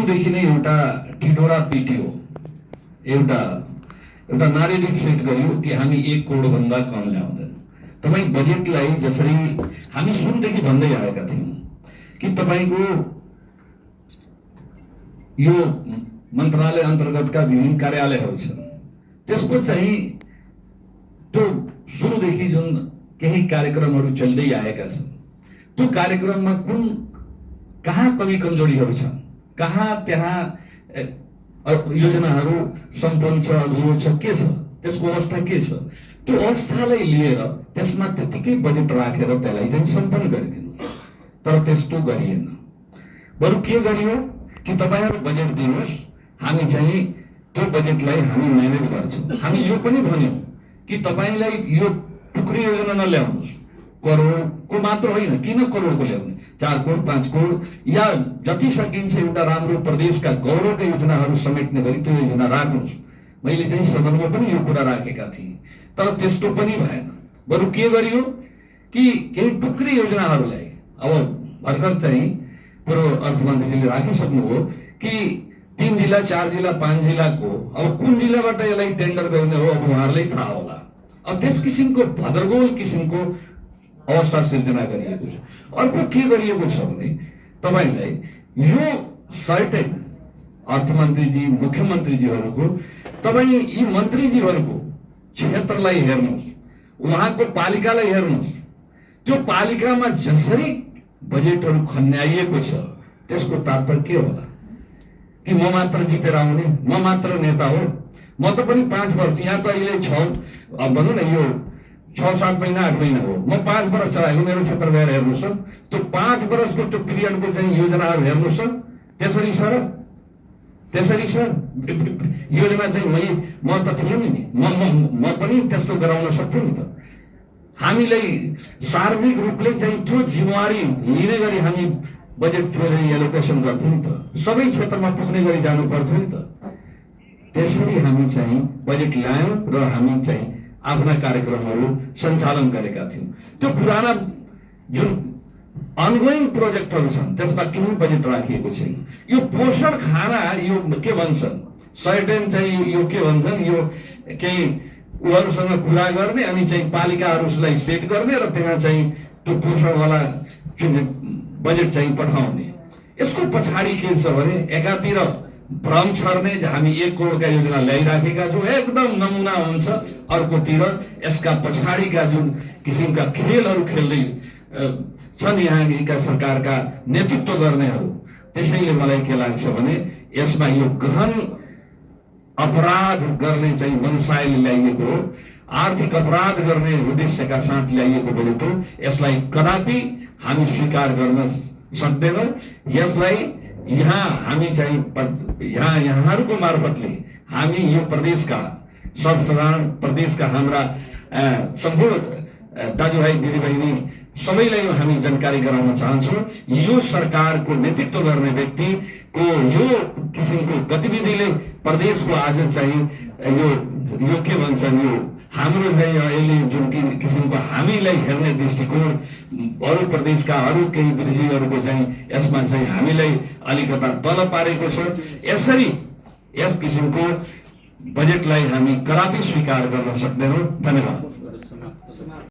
सुरुदेखि नै एउटा ढिढोरा पिटियो, एउटा एउटा नारेटिभ सेट गरियो कि हामी 1 करोड भन्दा कम ल्याउँदैन। तपाईँ बजेटलाई जसरी हामी सुरुदेखि भन्दै आएका थियौँ कि तपाईँको यो मन्त्रालय अन्तर्गतका विभिन्न कार्यालयहरू छन्, त्यसको चाहिँ त्यो सुरुदेखि जुन केही कार्यक्रमहरू चल्दै आएका छन्, त्यो कार्यक्रममा कहाँ कमी कमजोरीहरू छन्, कहाँ त्यहाँ योजनाहरू सम्पन्न छ, अधुरो छ, के छ, त्यसको अवस्था के छ, त्यो अवस्थालाई लिएर त्यसमा त्यतिकै बजेट राखेर त्यसलाई चाहिँ सम्पन्न गरिदिनु। तर त्यस्तो गरिएन। बरु के गरियो कि तपाईँहरू बजेट दिनुहोस्, हामी चाहिँ त्यो बजेटलाई हामी म्यानेज गर्छौँ। हामी यो पनि भन्यौँ कि तपाईँलाई यो टुक्री योजना नल्याउनुहोस्, करोडको मात्र होइन, किन करोडको ल्याउने, 4 करोड 5 करोड या जति सकिन्छ एउटा राम्रो प्रदेशका गौरवका योजनाहरू समेट्ने गरी त्यो योजना राख्नुहोस्। मैले चाहिँ सदनमा पनि यो कुरा राखेका थिएँ, तर त्यस्तो पनि भएन। बरु के गरियो कि केही टुक्री योजनाहरूलाई अब भर्खर चाहिँ पूर्व अर्थमन्त्रीले राखिसक्नु हो कि 3 जिल्ला 4 जिल्ला 5 जिल्लाको अब कुन जिल्लाबाट यसलाई टेन्डर गर्ने हो अब उहाँहरूलाई थाहा होला। अब त्यस किसिमको भद्रगोल किसिमको अवस्था सिर्जना गरिएको छ। अर्को के गरिएको छ भने तपाईँलाई यो सर्टेन अर्थमन्त्रीजी मुख्यमन्त्रीजीहरूको तपाईँ यी मन्त्रीजीहरूको क्षेत्रलाई हेर्नुहोस्, उहाँको पालिकालाई हेर्नुहोस्, त्यो पालिकामा जसरी बजेटहरू खन्याइएको छ त्यसको तात्पर्य के होला कि म मात्र जितेर आउने, म मात्र नेता हो, म त पनि 5 वर्ष, यहाँ त अहिले 6 भनौँ न यो 6-7 महिना 8 महिना हो, म 5 वर्ष चलाएको, मेरो क्षेत्र गएर हेर्नुहोस्, त्यो 5 वर्षको त्यो पिरियडको चाहिँ योजनाहरू हेर्नुहोस्, त्यसरी सर योजना चाहिँ म त थिएँ नि, म पनि त्यस्तो गराउन सक्थेँ नि त। हामीलाई सार्वजनिक रूपले चाहिँ त्यो जिम्मेवारी लिने गरी हामी बजेटको एलोकेसन गर्थ्यौँ नि त, सबै क्षेत्रमा पुग्ने गरी जानु पर्थ्यो नि त। त्यसरी हामी चाहिँ बजेट ल्यायौँ र हामी चाहिँ आफ्ना कार्यक्रमहरू सञ्चालन गरेका थियौँ। त्यो पुराना जुन अनगोइङ प्रोजेक्टहरू छन् त्यसमा केही बजेट राखिएको छैन। यो पोषण खाना यो के भन्छन्, सर्टेन चाहिँ यो के भन्छन्, यो केही उहाँहरूसँग कुरा गर्ने अनि चाहिँ पालिकाहरूलाई सेट गर्ने र त्यहाँ चाहिँ त्यो पोषणवाला जुन बजेट चाहिँ पठाउने। यसको पछाडि के छ भने एकातिर भ्रम छर्ने हामी 1 करोडका योजना ल्याइराखेका छौँ, एकदम नमुना हुन्छ, अर्कोतिर यसका पछाडिका जुन किसिमका खेलहरू खेल्दै छन् यहाँका सरकारका नेतृत्व गर्नेहरू। त्यसैले मलाई के लाग्छ भने यसमा यो गहन अपराध गर्ने चाहिँ मनसायले ल्याइएको हो, आर्थिक अपराध गर्ने उद्देश्यका साथ ल्याइएको बजेट हो। यसलाई कदापि हामी स्वीकार गर्न सक्दैनौँ। यसलाई यहाँ हामी चाहिँ यहाँहरूको मार्फतले हामी यो प्रदेशका सर्वसाधारण प्रदेशका हाम्रा सम्पूर्ण दाजुभाइ दिदीबहिनी सबैलाई हामी जानकारी गराउन चाहन्छौँ। यो सरकारको नेतृत्व गर्ने व्यक्तिको यो किसिमको गतिविधिले प्रदेशको आज चाहिँ यो के भन्छन्, यो हाम्रो चाहिँ अहिले जुन किसिमको हामीलाई हेर्ने दृष्टिकोण अरू प्रदेशका अरू केही बुद्धिजीवीहरूको चाहिँ यसमा चाहिँ हामीलाई अलिकता तल पारेको छ। यसरी यस किसिमको बजेटलाई हामी कदापि स्वीकार गर्न सक्दैनौँ। धन्यवाद।